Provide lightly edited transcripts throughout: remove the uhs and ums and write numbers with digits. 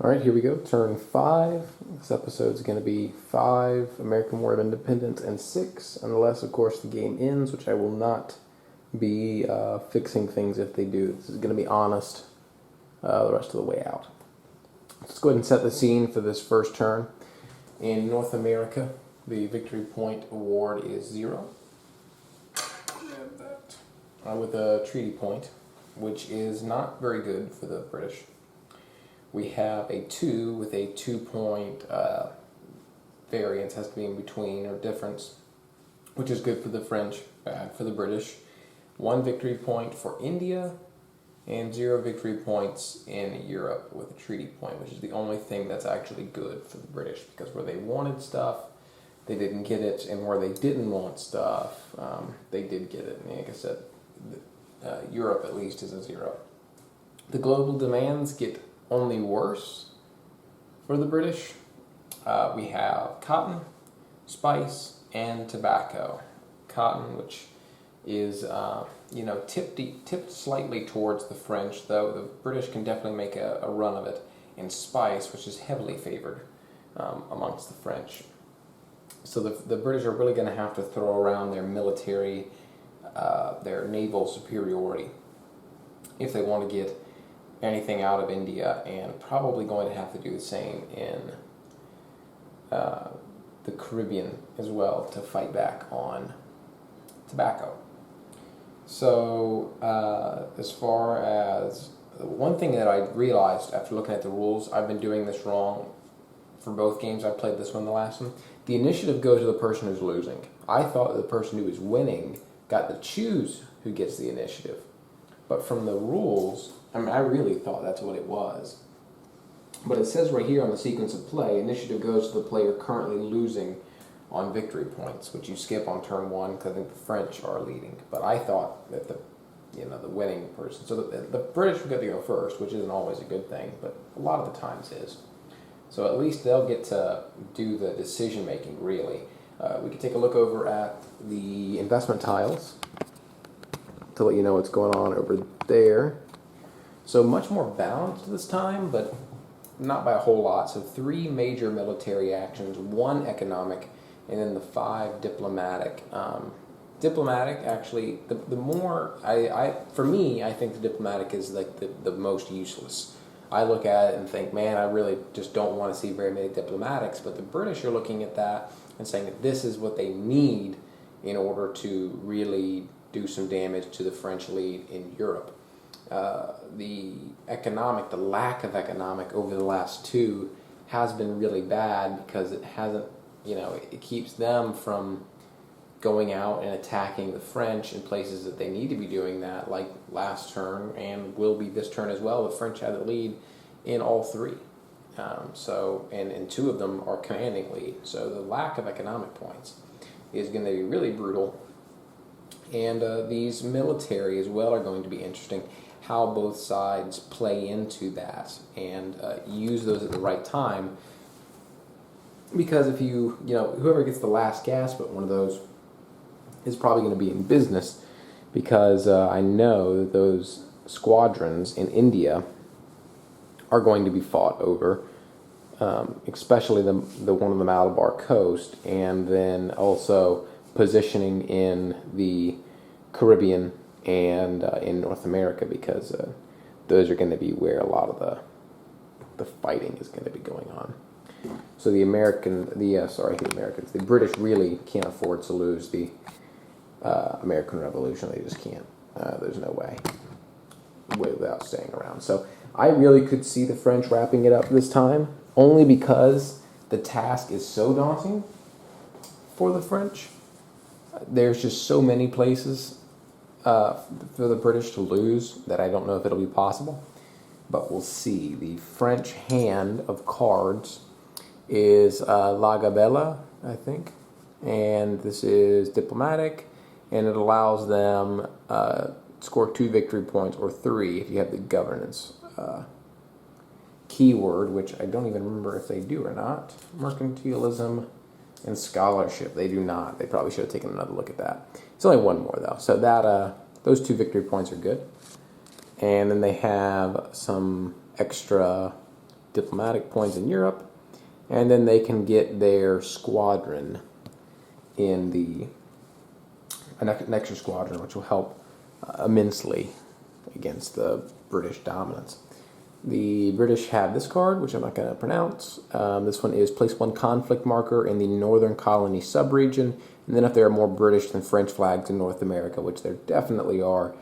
All right, here we go. Turn 5. This episode's going to be 5 American War of Independence and 6, unless, of course, the game ends, which I will not be fixing things if they do. This is going to be honest the rest of the way out. Let's go ahead and set the scene for this first turn. In North America, the victory point award is 0. And that. With a treaty point, which is not very good for the British. We have a 2 with a 2-point variance, has to be in between or difference, which is good for the French, bad for the British. 1 victory point for India, and 0 victory points in Europe with a treaty point, which is the only thing that's actually good for the British, because where they wanted stuff, they didn't get it, and where they didn't want stuff, they did get it. And like I said, Europe at least is a 0. The global demands get only worse for the British. We have cotton, spice, and tobacco. Cotton, which is tipped slightly towards the French, though the British can definitely make a run of it. And spice, which is heavily favored amongst the French. So the British are really going to have to throw around their military, their naval superiority if they want to get anything out of India, and probably going to have to do the same in the Caribbean as well to fight back on tobacco. So as far as one thing that I realized after looking at the rules, I've been doing this wrong for both games. I played this one, the last one. The initiative goes to the person who's losing. I thought the person who was winning got to choose who gets the initiative. But from the rules, I really thought that's what it was. But it says right here on the sequence of play, initiative goes to the player currently losing on victory points, which you skip on turn 1 because I think the French are leading. But I thought that the winning person, so the British will get to go first, which isn't always a good thing, but a lot of the times is. So at least they'll get to do the decision making, really. We can take a look over at the investment tiles to let you know what's going on over there. So much more balanced this time, but not by a whole lot. So 3 major military actions, 1 economic, and then the 5 diplomatic. Diplomatic, actually, the more, for me, I think the diplomatic is like the most useless. I look at it and think, man, I really just don't want to see very many diplomatics, but the British are looking at that and saying that this is what they need in order to really do some damage to the French lead in Europe. The lack of economic over the last 2 has been really bad because it hasn't, it keeps them from going out and attacking the French in places that they need to be doing that, like last turn and will be this turn as well. The French had the lead in all 3. And 2 of them are commanding lead. So the lack of economic points is going to be really brutal. And these military as well are going to be interesting, how both sides play into that and use those at the right time. Because if whoever gets the last gasp at one of those is probably going to be in business, because I know that those squadrons in India are going to be fought over, especially the one on the Malabar coast, and then also positioning in the Caribbean and in North America, because those are going to be where a lot of the fighting is going to be going on. So the British really can't afford to lose the American Revolution. They just can't. There's no way without staying around. So I really could see the French wrapping it up this time, only because the task is so daunting for the French. There's just so many places for the British to lose that I don't know if it'll be possible. But we'll see. The French hand of cards is La Gabella, I think. And this is diplomatic, and it allows them score 2 victory points, or 3 if you have the governance keyword, which I don't even remember if they do or not. Mercantilism and scholarship. They do not. They probably should have taken another look at that. It's only 1 more, though. So that those 2 victory points are good. And then they have some extra diplomatic points in Europe, and then they can get their squadron in an extra squadron, which will help immensely against the British dominance. The British have this card, which I'm not going to pronounce. This one is place one conflict marker in the Northern Colony subregion, and then if there are more British than French flags in North America, which there definitely are,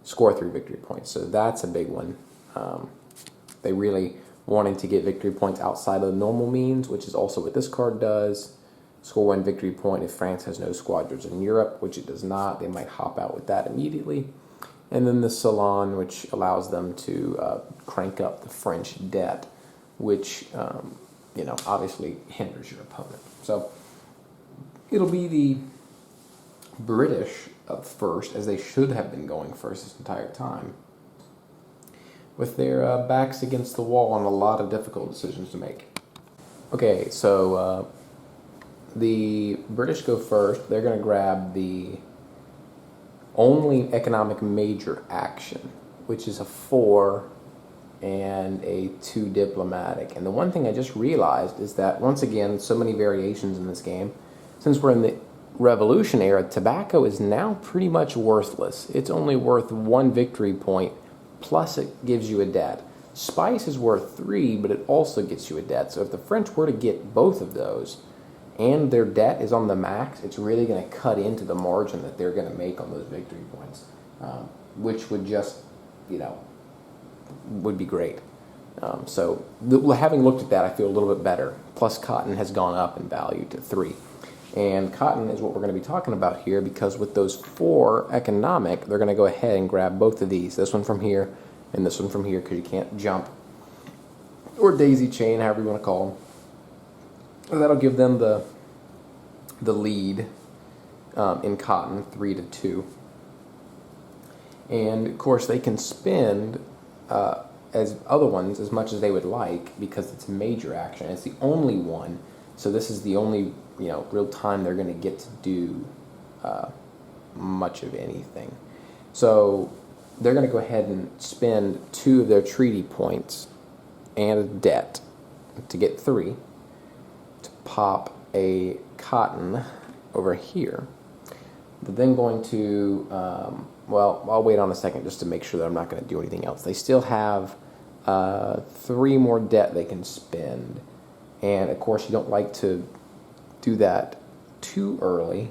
score 3 victory points. So that's a big one. They really wanting to get victory points outside of the normal means, which is also what this card does. Score 1 victory point if France has no squadrons in Europe, which it does not. They might hop out with that immediately. And then the Salon, which allows them to crank up the French debt, which obviously hinders your opponent. So it'll be the British up first, as they should have been going first this entire time, with their backs against the wall and a lot of difficult decisions to make. Okay, so the British go first. They're going to grab the only economic major action, which is a 4 and a 2 diplomatic. And the one thing I just realized is that, once again, so many variations in this game. Since we're in the Revolution era, tobacco is now pretty much worthless. It's only worth 1 victory point, plus it gives you a debt. Spice is worth 3, but it also gets you a debt. So if the French were to get both of those, and their debt is on the max, it's really going to cut into the margin that they're going to make on those victory points, which would just, would be great. So having looked at that, I feel a little bit better. Plus, cotton has gone up in value to 3. And cotton is what we're going to be talking about here, because with those 4 economic, they're going to go ahead and grab both of these. This one from here and this one from here, because you can't jump. Or daisy chain, however you want to call them. That'll give them the lead in cotton, 3-2. And of course they can spend as other ones as much as they would like, because it's major action. It's the only one, so this is the only real time they're going to get to do much of anything. So they're going to go ahead and spend 2 of their treaty points and a debt to get 3. Pop a cotton over here. They're then going to, I'll wait on a second just to make sure that I'm not going to do anything else. They still have 3 more debt they can spend. And of course you don't like to do that too early,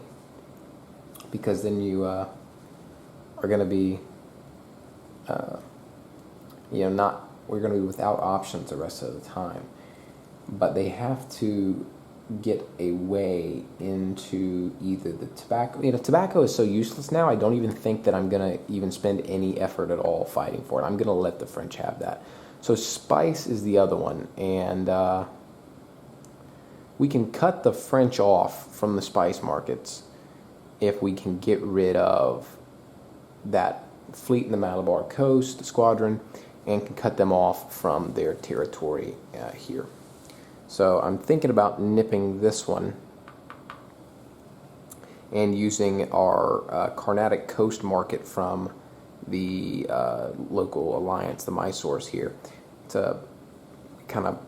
because then you are going to be, we're going to be without options the rest of the time. But they have to get a way into either the tobacco. Tobacco is so useless now, I don't even think that I'm going to even spend any effort at all fighting for it. I'm going to let the French have that. So spice is the other one, and we can cut the French off from the spice markets if we can get rid of that fleet in the Malabar coast, the squadron, and can cut them off from their territory here. So I'm thinking about nipping this one and using our Carnatic Coast market from the local alliance, the Mysores here, to kind of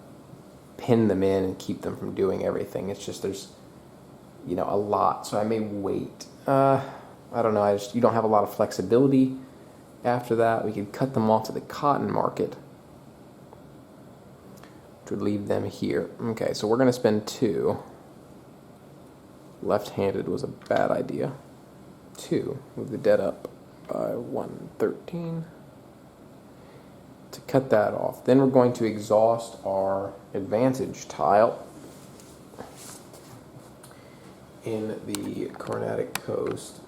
pin them in and keep them from doing everything. It's just there's a lot, so I may wait. I don't know. You don't have a lot of flexibility after that. We could cut them off to the cotton market, to leave them here. Okay, so we're going to spend 2. Left-handed was a bad idea. 2. Move the debt up by 113 to cut that off. Then we're going to exhaust our advantage tile in the Carnatic Coast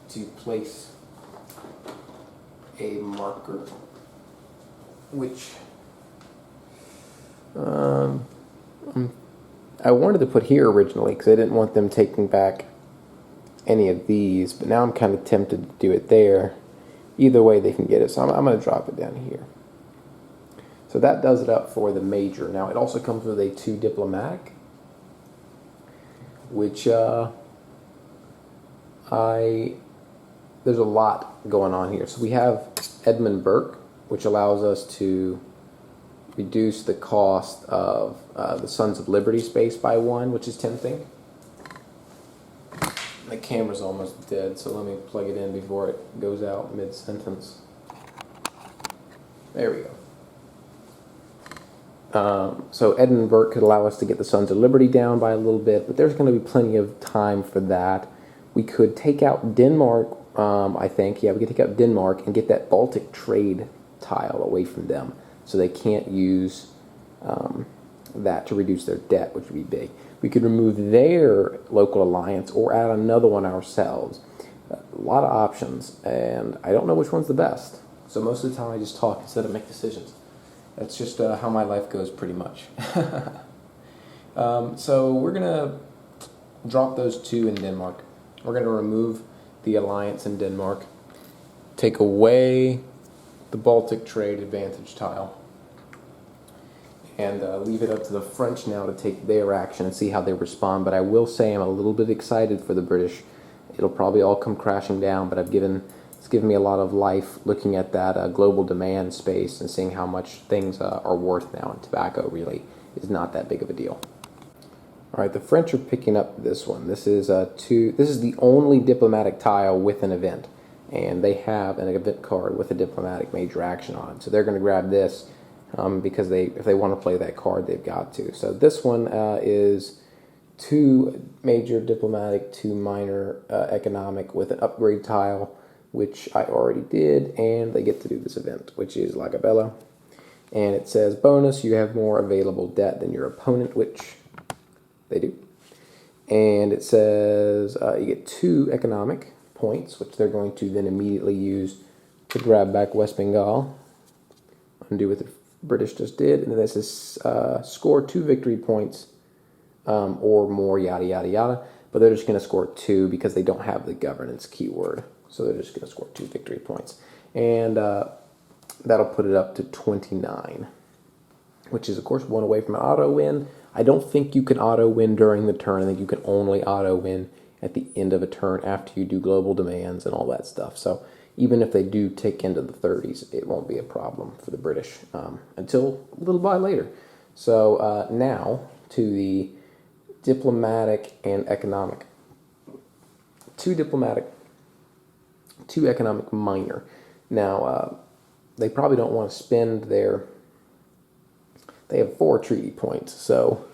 to place a marker, which I wanted to put here originally because I didn't want them taking back any of these, but now I'm kind of tempted to do it there. Either way they can get it, so I'm going to drop it down here. So that does it up for the major. Now it also comes with a 2 diplomatic, which there's a lot going on here. So we have Edmund Burke, which allows us to reduce the cost of the Sons of Liberty space by 1, which is tempting. The camera's almost dead, so let me plug it in before it goes out mid-sentence. There we go. So Edinburgh could allow us to get the Sons of Liberty down by a little bit, but there's going to be plenty of time for that. We could take out Denmark, I think. Yeah, we could take out Denmark and get that Baltic trade tile away from them, so they can't use that to reduce their debt, which would be big. We could remove their local alliance or add another one ourselves. A lot of options, and I don't know which one's the best. So most of the time I just talk instead of make decisions. That's just how my life goes pretty much. So we're going to drop those 2 in Denmark. We're going to remove the alliance in Denmark, take away the Baltic trade advantage tile, and leave it up to the French now to take their action and see how they respond. But I will say I'm a little bit excited for the British. It'll probably all come crashing down, but it's given me a lot of life looking at that global demand space and seeing how much things are worth now, and tobacco really is not that big of a deal. All right, the French are picking up this one. This is the only diplomatic tile with an event, and they have an event card with a diplomatic major action on it. So they're going to grab this because if they want to play that card, they've got to. So this one is 2 major diplomatic, 2 minor economic with an upgrade tile, which I already did, and they get to do this event, which is La Gabella. And it says, bonus, you have more available debt than your opponent, which they do. And it says you get 2 economic points, which they're going to then immediately use to grab back West Bengal, undo what the British just did. And then it says score 2 victory points or more, yada, yada, yada. But they're just going to score 2 because they don't have the governance keyword. So they're just going to score 2 victory points. And that'll put it up to 29, which is, of course, 1 away from an auto win. I don't think you can auto win during the turn. I think you can only auto win at the end of a turn after you do global demands and all that stuff. So even if they do tick into the 30s, it won't be a problem for the British until a little while later. So now to the diplomatic and economic. 2 diplomatic, 2 economic minor. Now, they probably don't want to spend their... They have 4 treaty points, so,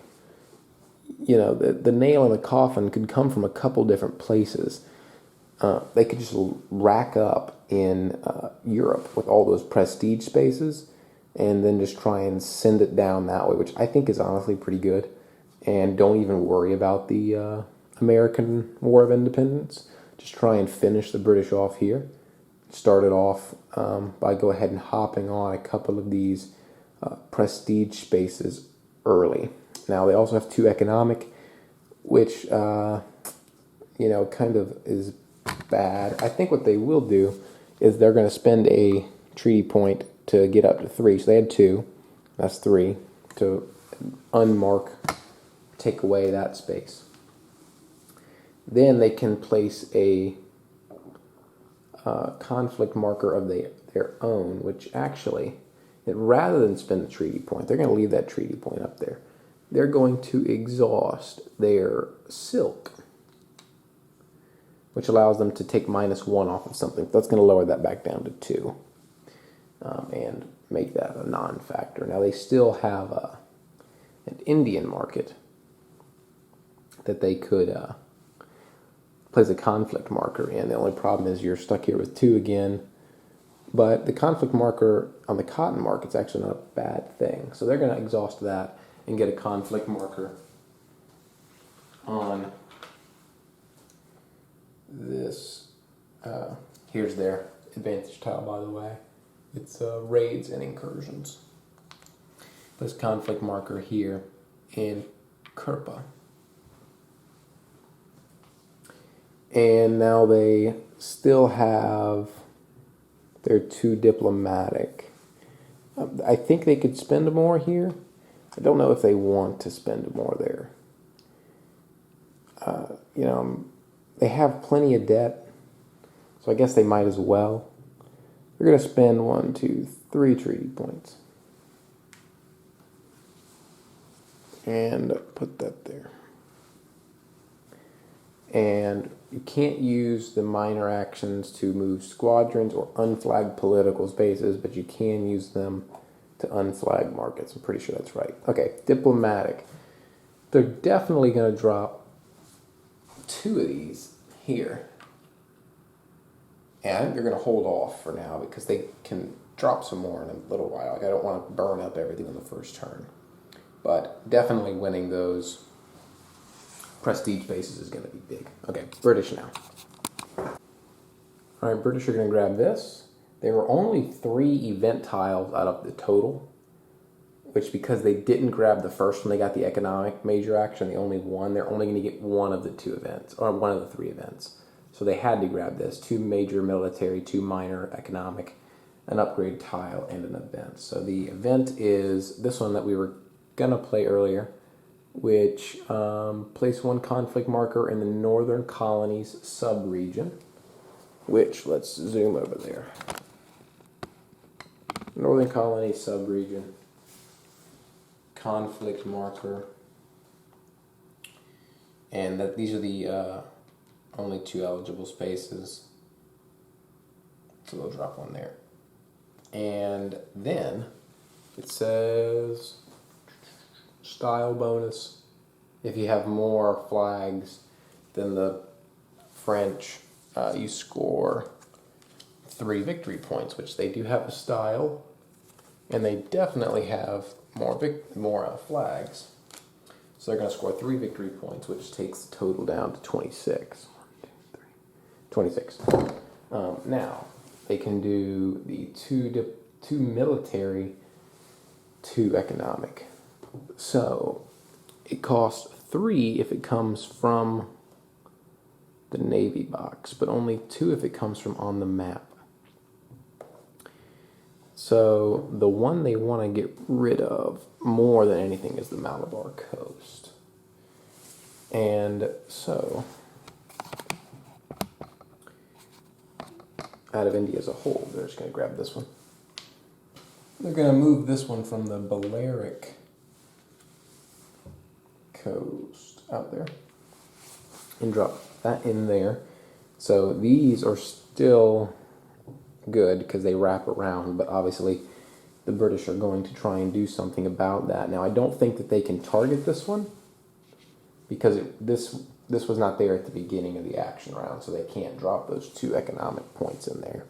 you know, the nail in the coffin could come from a couple different places. They could just rack up in Europe with all those prestige spaces and then just try and send it down that way, which I think is honestly pretty good. And don't even worry about the American War of Independence. Just try and finish the British off here. Start it off by go ahead and hopping on a couple of these prestige spaces early. Now, they also have 2 economic, which, you know, kind of is bad. I think what they will do is they're going to spend a treaty point to get up to 3. So they had 2. That's 3 to unmark, take away that space. Then they can place a conflict marker of their own, which actually, rather than spend the treaty point, they're going to leave that treaty point up there. They're going to exhaust their silk, which allows them to take -1 off of something. That's going to lower that back down to 2 and make that a non-factor. Now, they still have an Indian market that they could place a conflict marker in. The only problem is you're stuck here with 2 again. But the conflict marker on the cotton market is actually not a bad thing. So they're going to exhaust that and get a conflict marker on this. Here's their advantage tile, by the way. It's raids and incursions. This conflict marker here in Kerpa. And now they still have their 2 diplomatic. I think they could spend more here. I don't know if they want to spend more there. You know, they have plenty of debt, so I guess they might as well. They're going to spend 1, 2, 3 treaty points. and put that there. And you can't use the minor actions to move squadrons or unflagged political spaces, but you can use them to unflag markets. I'm pretty sure that's right. Okay, diplomatic. They're definitely going to drop 2 of these here. And they're going to hold off for now because they can drop some more in a little while. Like, I don't want to burn up everything on the first turn. But definitely winning those prestige bases is going to be big. Okay, British now. All right, British are going to grab this. There were only 3 event tiles out of the total, which because they didn't grab the first one, they got the economic major action, they only won. They're only going to get 1 of the 2 events, or 1 of the 3 events. So they had to grab this. 2 major military, 2 minor economic, an upgrade tile, and an event. So the event is this one that we were going to play earlier, which place 1 conflict marker in the northern colonies sub-region, which, let's zoom over there. Northern colonies sub-region, conflict marker, and that these are the only 2 eligible spaces, so they'll drop 1 there. And then it says style bonus. If you have more flags than the French, you score 3 victory points, which they do have a style, and they definitely have more flags. So they're going to score 3 victory points, which takes the total down to 26. 26. Now they can do the 2 military, 2 economic. So it costs 3 if it comes from the navy box, but only 2 if it comes from on the map. So the one they want to get rid of more than anything is the Malabar Coast. And so out of India as a whole, they're just going to grab this one. They're going to move this one from the Balearic Coast out there and drop that in there. So these are still good because they wrap around, but obviously the British are going to try and do something about that. Now, I don't think that they can target this one because this was not there at the beginning of the action round, so they can't drop those 2 economic points in there.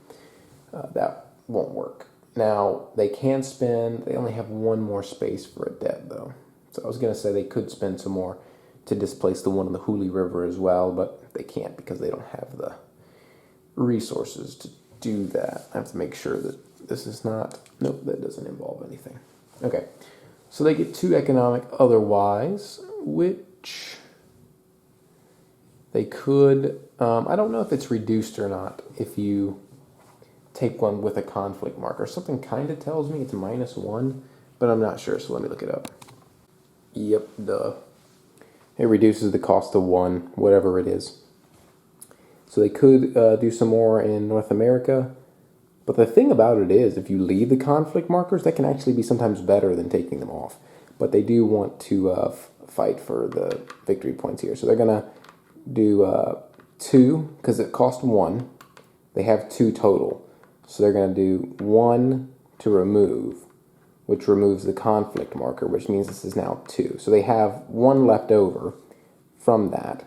That won't work. Now, they can spend, they only have 1 more space for a debt, though. So I was going to say they could spend some more to displace the one on the Hooghly River as well, but they can't because they don't have the resources to do that. I have to make sure that this is not, nope, that doesn't involve anything. Okay, so they get 2 economic otherwise, which they could, I don't know if it's reduced or not if you take one with a conflict marker. Something kind of tells me it's -1, but I'm not sure, so let me look it up. Yep, duh. It reduces the cost to 1, whatever it is. So they could do some more in North America. But the thing about it is, if you leave the conflict markers, that can actually be sometimes better than taking them off. But they do want to fight for the victory points here. So they're going to do 2, because it cost 1. They have 2 total. So they're going to do 1 to remove, which removes the conflict marker, which means this is now 2. So they have 1 left over from that.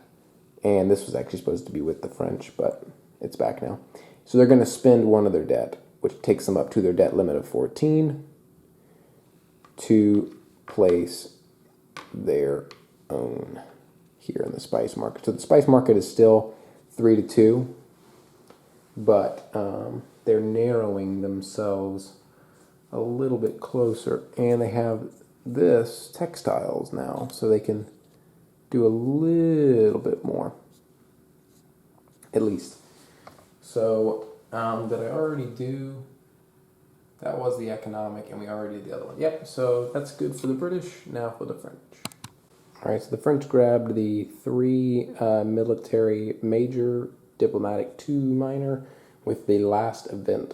And this was actually supposed to be with the French, but it's back now. So they're going to spend 1 of their debt, which takes them up to their debt limit of 14, to place their own here in the spice market. So the spice market is still 3-2, but they're narrowing themselves a little bit closer, and they have this textiles now, so they can do a little bit more, at least. So did I already do, that was the economic, and we already did the other one. Yep, so that's good for the British. Now for the French. All right, so the French grabbed the 3 military major, diplomatic 2 minor, with the last event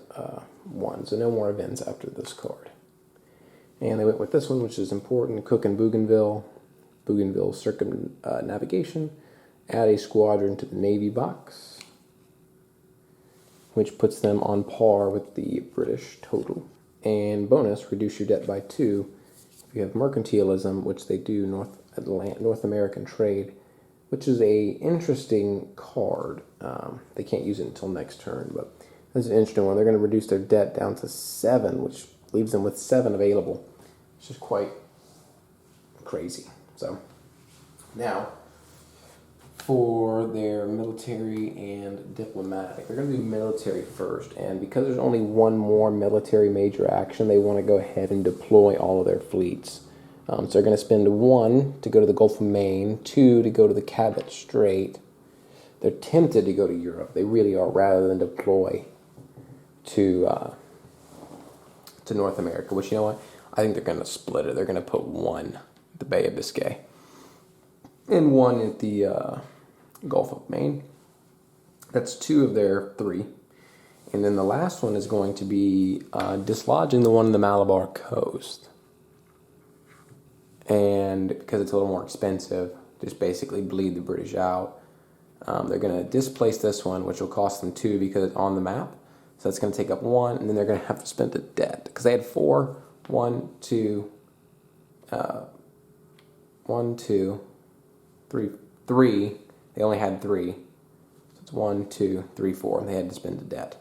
1. So no more events after this card. And they went with this one, which is important, Cook and Bougainville. Bougainville circumnavigation, add a squadron to the Navy box, which puts them on par with the British total. And bonus, reduce your debt by 2 if you have mercantilism, which they do, North American trade, which is a interesting card. They can't use it until next turn, but this is an interesting one. They're going to reduce their debt down to 7, which leaves them with 7 available, which is quite crazy. So now for their military and diplomatic, they're going to do military first, and because there's only one more military major action, they want to go ahead and deploy all of their fleets. So they're going to spend 1 to go to the Gulf of Maine, 2 to go to the Cabot Strait. They're tempted to go to Europe. They really are, rather than deploy to North America, which, you know what? I think they're going to split it. They're going to put 1 at the Bay of Biscay and 1 at the Gulf of Maine. That's 2 of their 3. And then the last one is going to be dislodging the one in the Malabar coast. And because it's a little more expensive, just basically bleed the British out. They're going to displace this one, which will cost them 2 because it's on the map. So that's going to take up 1, and then they're going to have to spend the debt. Because they had 4, 1, 2, 1, 2, 3, 3. They only had 3. So it's 1, 2, 3, 4, and they had to spend the debt.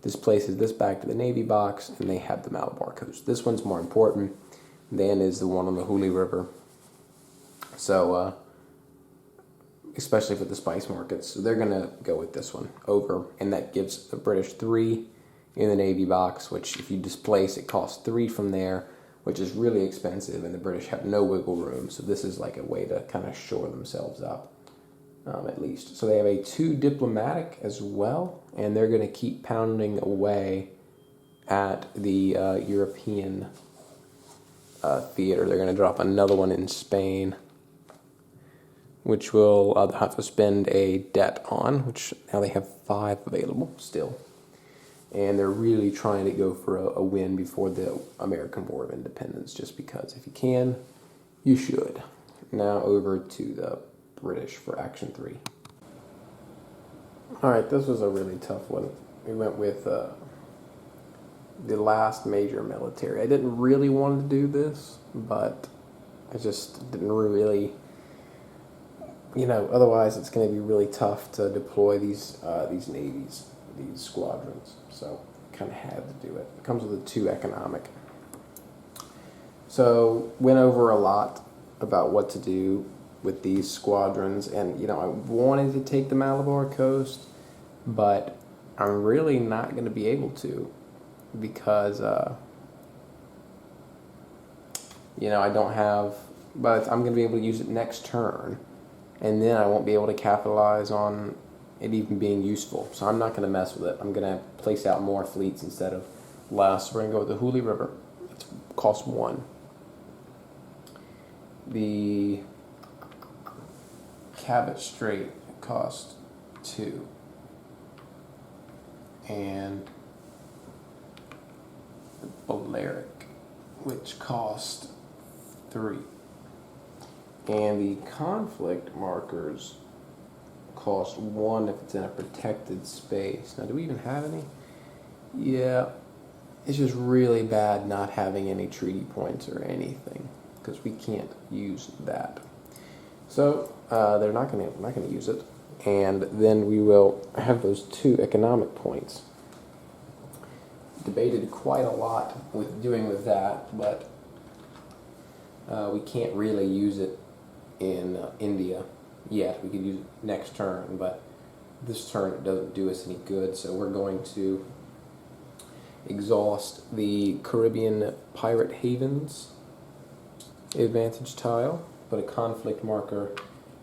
This places this back to the Navy box, and they have the Malabar coast. This one's more important than is the one on the Hooghly River. So, especially for the spice markets. So they're going to go with this one over, and that gives the British 3 in the Navy box, which if you displace, it costs 3 from there, which is really expensive, and the British have no wiggle room. So this is like a way to kind of shore themselves up, at least. So they have a 2 diplomatic as well, and they're going to keep pounding away at the European theater. They're going to drop another one in Spain, which will have to spend a debt on, which now they have 5 available still. And they're really trying to go for a win before the American War of Independence, just because if you can, you should. Now over to the British for Action 3. Alright, this was a really tough one. We went with the last major military. I didn't really want to do this, but I just didn't really, otherwise it's going to be really tough to deploy these navies, these squadrons. So kind of had to do it. It comes with a 2 economic. So went over a lot about what to do with these squadrons, and I wanted to take the Malabar coast, but I'm really not going to be able to, because I don't have, but I'm going to be able to use it next turn, and then I won't be able to capitalize on it even being useful. So I'm not going to mess with it. I'm going to place out more fleets instead of less. So we're going to go with the Hooghly River. It costs 1. The Cabot Strait cost 2. And the Balearic, which cost 3. And the conflict markers cost 1 if it's in a protected space. Now, do we even have any? Yeah, it's just really bad not having any treaty points or anything, because we can't use that. So they're not going to use it, and then we will have those 2 economic points. Debated quite a lot with doing with that, but we can't really use it in India yet. We could use it next turn, but this turn it doesn't do us any good, so we're going to exhaust the Caribbean pirate havens advantage tile, put a conflict marker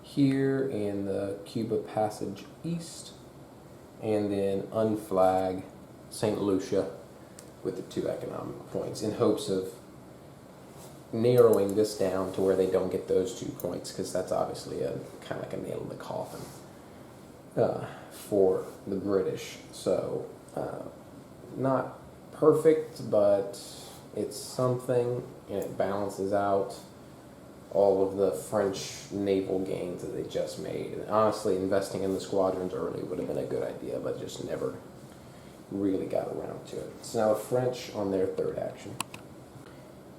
here in the Cuba Passage East, and then unflag St. Lucia with the 2 economic points, in hopes of narrowing this down to where they don't get those 2 points, because that's obviously kind of like a nail in the coffin for the British. So not perfect, but it's something, and it balances out. all of the French naval gains that they just made. And honestly, investing in the squadrons early would have been a good idea, but just never really got around to it. So now the French on their third action.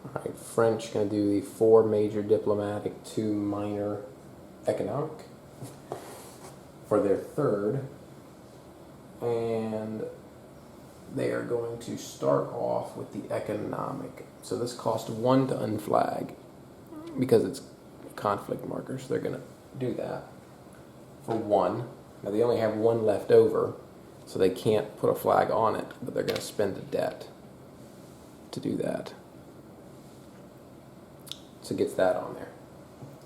All right, French going to do the 4 major diplomatic, 2 minor economic for their third. And they are going to start off with the economic. So this cost 1 to unflag because it's conflict marker, so they're going to do that for 1. Now they only have 1 left over, so they can't put a flag on it, but they're going to spend a debt to do that. So it gets that on there.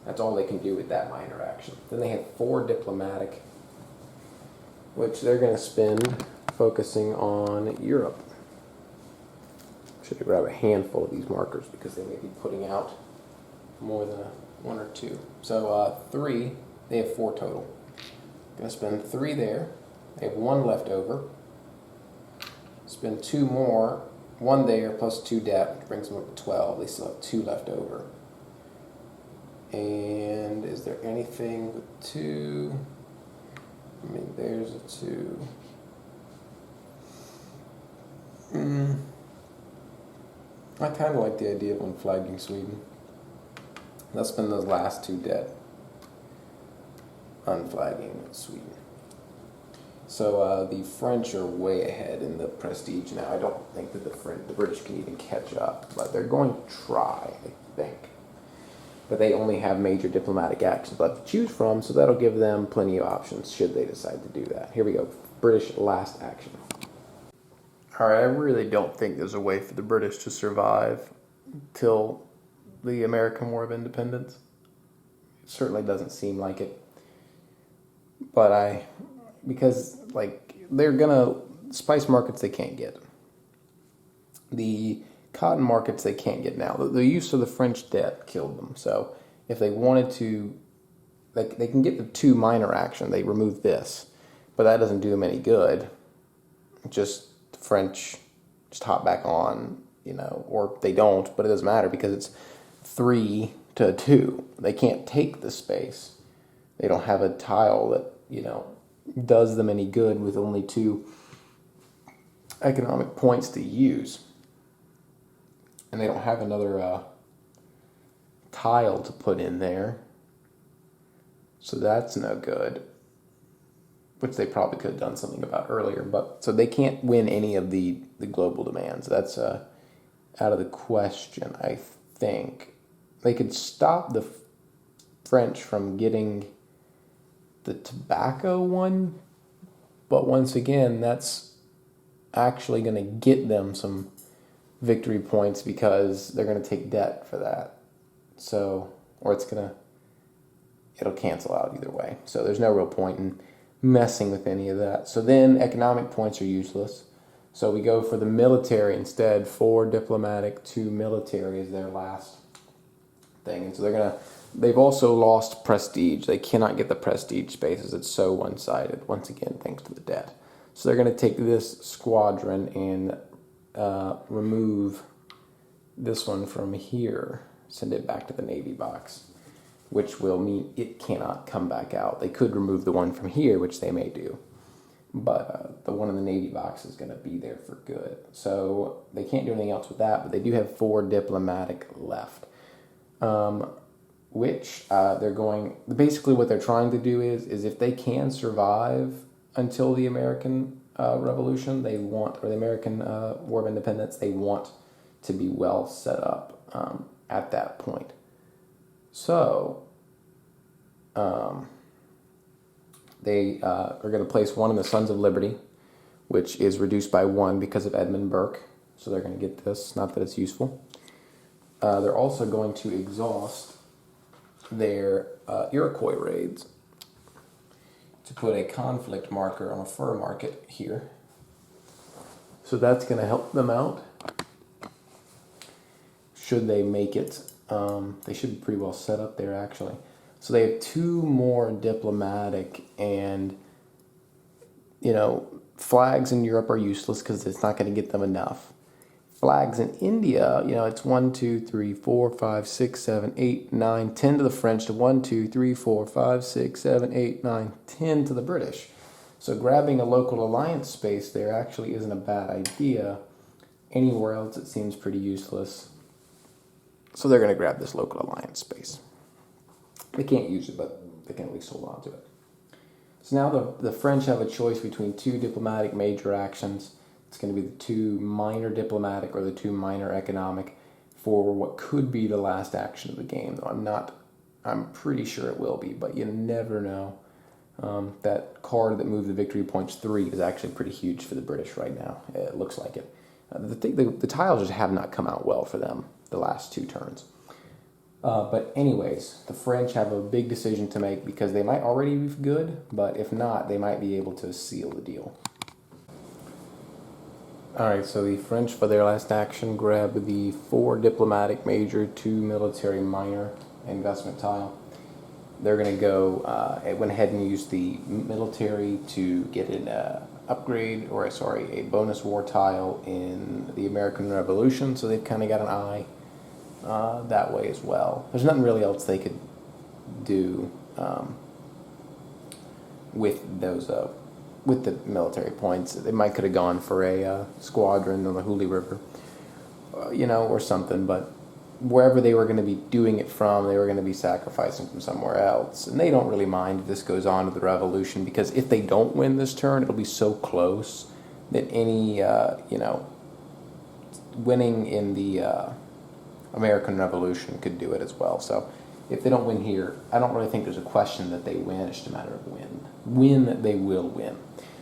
That's all they can do with that minor action. Then they have 4 diplomatic, which they're going to spend focusing on Europe. Should grab a handful of these markers because they may be putting out more than 1 or 2. So 3, they have 4 total. Going to spend 3 there. They have 1 left over. Spend 2 more, 1 there plus 2 debt, which brings them up to 12. They still have 2 left over. And is there anything with 2? I mean, there's a 2. I kind of like the idea of unflagging Sweden. Let's spend those last 2 debt unflagging Sweden. So the French are way ahead in the prestige now. I don't think that the British can even catch up, but they're going to try, I think. But they only have major diplomatic actions left to choose from, so that'll give them plenty of options should they decide to do that. Here we go. British last action. All right, I really don't think there's a way for the British to survive till the American War of Independence. It certainly doesn't seem like it. But because they're gonna, spice markets they can't get. The cotton markets they can't get now. The use of the French debt killed them. So if they wanted to, they can get the 2 minor action. They remove this, but that doesn't do them any good. Just the French just hop back on, or they don't, but it doesn't matter because it's 3 to 2. They can't take the space. They don't have a tile that, does them any good with only 2 economic points to use. And they don't have another tile to put in there. So that's no good. Which they probably could have done something about earlier. But so they can't win any of the global demands. That's out of the question, I think. They could stop the French from getting the tobacco one. But once again, that's actually going to get them some victory points because they're going to take debt for that. So, or it'll cancel out either way. So there's no real point in messing with any of that. So then economic points are useless. So we go for the military instead. 4 diplomatic, 2 military is their last thing. And so they've also lost prestige. They cannot get the prestige spaces. It's so one-sided, once again, thanks to the debt. So they're going to take this squadron and remove this one from here, send it back to the Navy box, which will mean it cannot come back out. They could remove the one from here, which they may do, but the one in the Navy box is going to be there for good. So they can't do anything else with that, but they do have 4 diplomatic left, which they're going, basically what they're trying to do is if they can survive until the American Revolution, they want, or the American War of Independence, they want to be well set up at that point. So they are going to place 1 in the Sons of Liberty, which is reduced by 1 because of Edmund Burke. So they're going to get this, not that it's useful. They're also going to exhaust their Iroquois raids to put a conflict marker on a fur market here. So that's going to help them out. Should they make it, they should be pretty well set up there actually. So they have 2 more diplomatic, and flags in Europe are useless because it's not going to get them enough. flags in India, it's 1, 2, 3, 4, 5, 6, 7, 8, 9, 10 to the French, to 1, 2, 3, 4, 5, 6, 7, 8, 9, 10 to the British. So grabbing a local alliance space there actually isn't a bad idea. Anywhere else it seems pretty useless. So they're going to grab this local alliance space. They can't use it, but they can at least hold on to it. So now the French have a choice between two diplomatic major actions. It's going to be the two minor diplomatic or the two minor economic for what could be the last action of the game. Though I'm pretty sure it will be, but you never know. That card that moved the victory points 3 is actually pretty huge for the British right now. It looks like it. The tiles just have not come out well for them the last 2 turns. But anyways, the French have a big decision to make because they might already be good, but if not, they might be able to seal the deal. Alright, so the French, for their last action, grab the 4 diplomatic major, 2 military minor investment tile. They're going to go, went ahead and used the military to get an upgrade, a bonus war tile in the American Revolution, so they've kind of got an eye that way as well. There's nothing really else they could do with those with the military points. They might could have gone for a squadron on the Hooghly River, or something. But wherever they were going to be doing it from, they were going to be sacrificing from somewhere else. And they don't really mind if this goes on to the Revolution, because if they don't win this turn, it'll be so close that any winning in the American Revolution could do it as well. So if they don't win here, I don't really think there's a question that they win. It's just a matter of when they will win.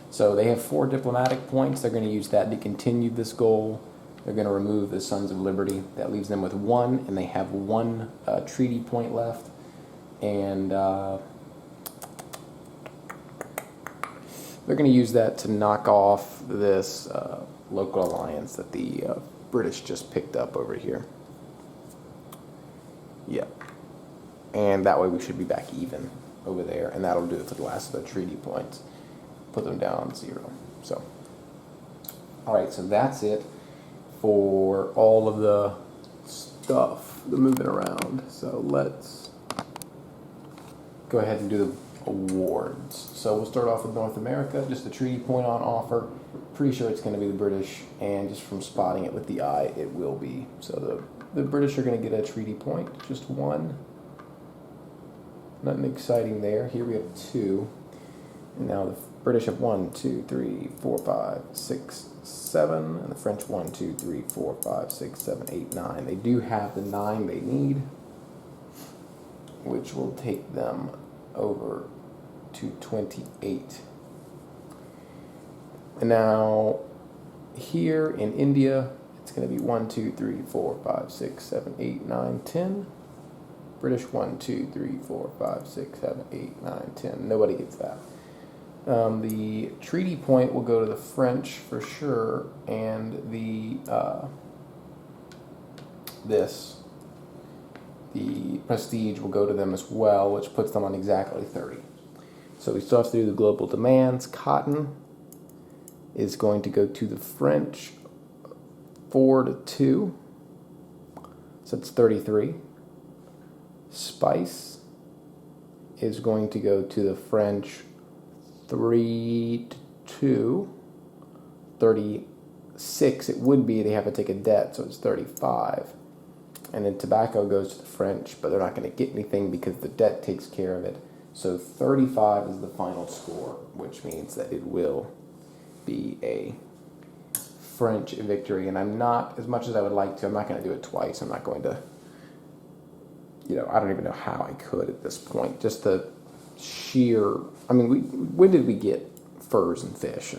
So they have 4 diplomatic points. They're going to use that to continue this goal. They're going to remove the Sons of Liberty. That leaves them with 1, and they have 1 treaty point left. And they're going to use that to knock off this local alliance that the British just picked up over here. Yep. And that way we should be back even over there, and that'll do it for the last of the treaty points. Put them down on 0. So, alright, so that's it for all of the stuff, the moving around. So let's go ahead and do the awards. So we'll start off with North America, just the treaty point on offer. Pretty sure it's going to be the British, and just from spotting it with the eye, it will be. So the British are going to get a treaty point, just 1. Nothing exciting there. Here we have 2. And now the British have 1, 2, 3, 4, 5, 6, 7. And the French 1, 2, 3, 4, 5, 6, 7, 8, 9. They do have the 9 they need, which will take them over to 28. And now here in India, it's going to be 1, 2, 3, 4, 5, 6, 7, 8, 9, 10. British 1, 2, 3, 4, 5, 6, 7, 8, 9, 10. Nobody gets that. The treaty point will go to the French for sure, and the prestige will go to them as well, which puts them on exactly 30. So we still have to do the global demands. Cotton is going to go to the French 4 to 2, so it's 33. Spice is going to go to the French 3 to 2. 36 it would be, they have to take a debt, so it's 35. And then tobacco goes to the French, but they're not going to get anything because the debt takes care of it. So 35 is the final score, which means that it will be a French victory. And I'm not, as much as I would like to, I'm not going to do it twice. I'm not going to, I don't even know how I could at this point. Just the sheer, when did we get furs and fish?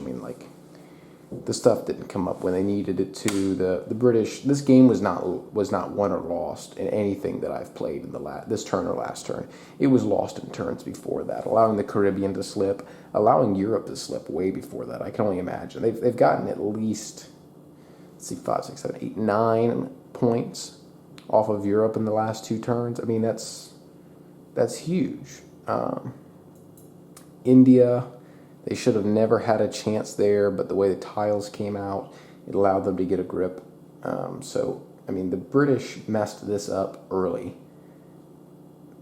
The stuff didn't come up when they needed it to. The British, this game was not won or lost in anything that I've played in this turn or last turn. It was lost in turns before that, allowing the Caribbean to slip, allowing Europe to slip way before that. I can only imagine. They've gotten at least, 5, 6, 7, 8, 9 points off of Europe in the last 2 turns. That's huge. India, they should have never had a chance there, but the way the tiles came out, it allowed them to get a grip. So, I mean, the British messed this up early,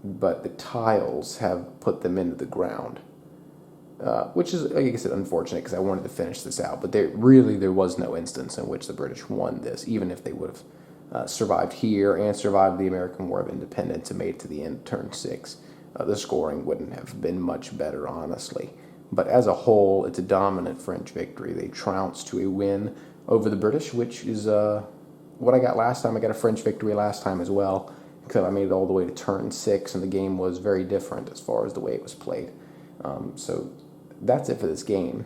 but the tiles have put them into the ground, which is, like I said, unfortunate because I wanted to finish this out. But there was no instance in which the British won this, even if they would have survived here and survived the American War of Independence and made it to the end, turn 6. The scoring wouldn't have been much better, honestly. But as a whole, it's a dominant French victory. They trounced to a win over the British, which is what I got last time. I got a French victory last time as well, except I made it all the way to turn 6, and the game was very different as far as the way it was played. So that's it for this game.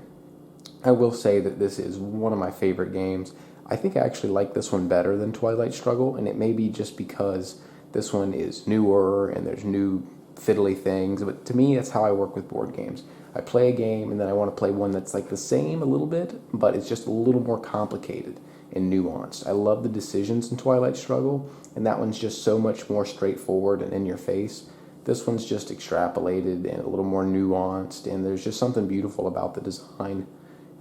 I will say that this is one of my favorite games. I think I actually like this one better than Twilight Struggle, and it may be just because this one is newer and there's new fiddly things, but to me, that's how I work with board games. I play a game, and then I want to play one that's like the same a little bit, but it's just a little more complicated and nuanced. I love the decisions in Twilight Struggle, and that one's just so much more straightforward and in your face. This one's just extrapolated and a little more nuanced, and there's just something beautiful about the design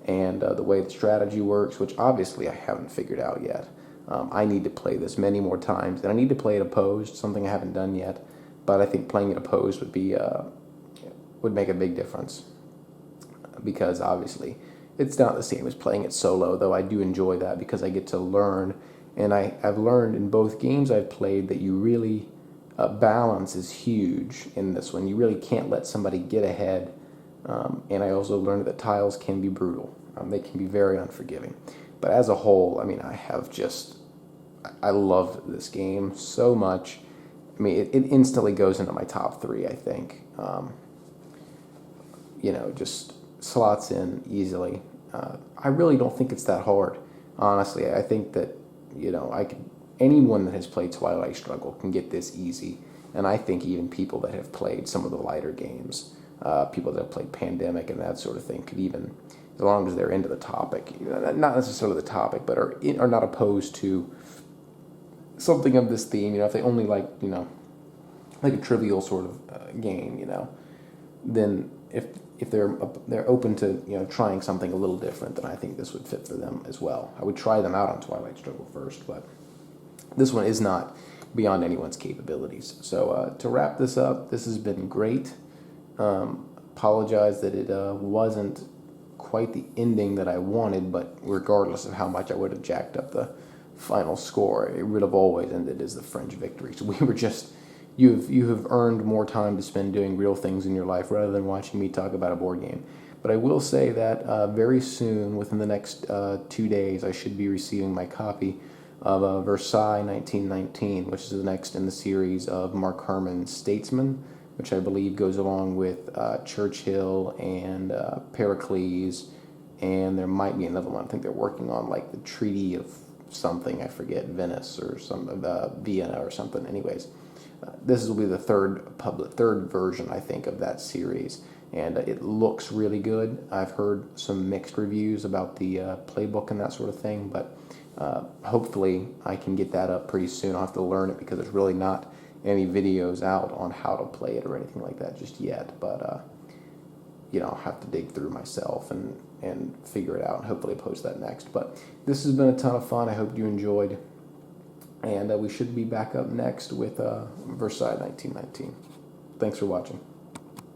and the way the strategy works, which obviously I haven't figured out yet. I need to play this many more times, and I need to play it opposed, something I haven't done yet. But I think playing it opposed would make a big difference, because obviously it's not the same as playing it solo, though I do enjoy that because I get to learn, and I've learned in both games I've played that you really, balance is huge in this one. You really can't let somebody get ahead, and I also learned that tiles can be brutal. They can be very unforgiving. But as a whole, I mean, I love this game so much. I mean, it instantly goes into my top 3, I think. Just slots in easily. I really don't think it's that hard, honestly. I think that, anyone that has played Twilight Struggle can get this easy. And I think even people that have played some of the lighter games, people that have played Pandemic and that sort of thing, could even, as long as they're into the topic, not necessarily the topic, but are not opposed to something of this theme, if they only like a trivial sort of game, then if they're open to trying something a little different, then I think this would fit for them as well. I would try them out on Twilight Struggle first, but this one is not beyond anyone's capabilities. So to wrap this up, this has been great. Apologize that it wasn't quite the ending that I wanted, but regardless of how much I would have jacked up the final score, it would have always ended as the French victory. So we were just, you have earned more time to spend doing real things in your life rather than watching me talk about a board game. But I will say that very soon, within the next 2 days, I should be receiving my copy of Versailles 1919, which is the next in the series of Mark Herman's Statesman, which I believe goes along with Churchill and Pericles, and there might be another one. I think they're working on like the Treaty of something, I forget, Venice or Vienna or something. Anyways, this will be the third version, I think, of that series, and it looks really good. I've heard some mixed reviews about the playbook and that sort of thing, but hopefully I can get that up pretty soon. I'll have to learn it because there's really not any videos out on how to play it or anything like that just yet, but I'll have to dig through myself and figure it out, and hopefully post that next. But this has been a ton of fun. I hope you enjoyed, and we should be back up next with Versailles 1919. Thanks for watching.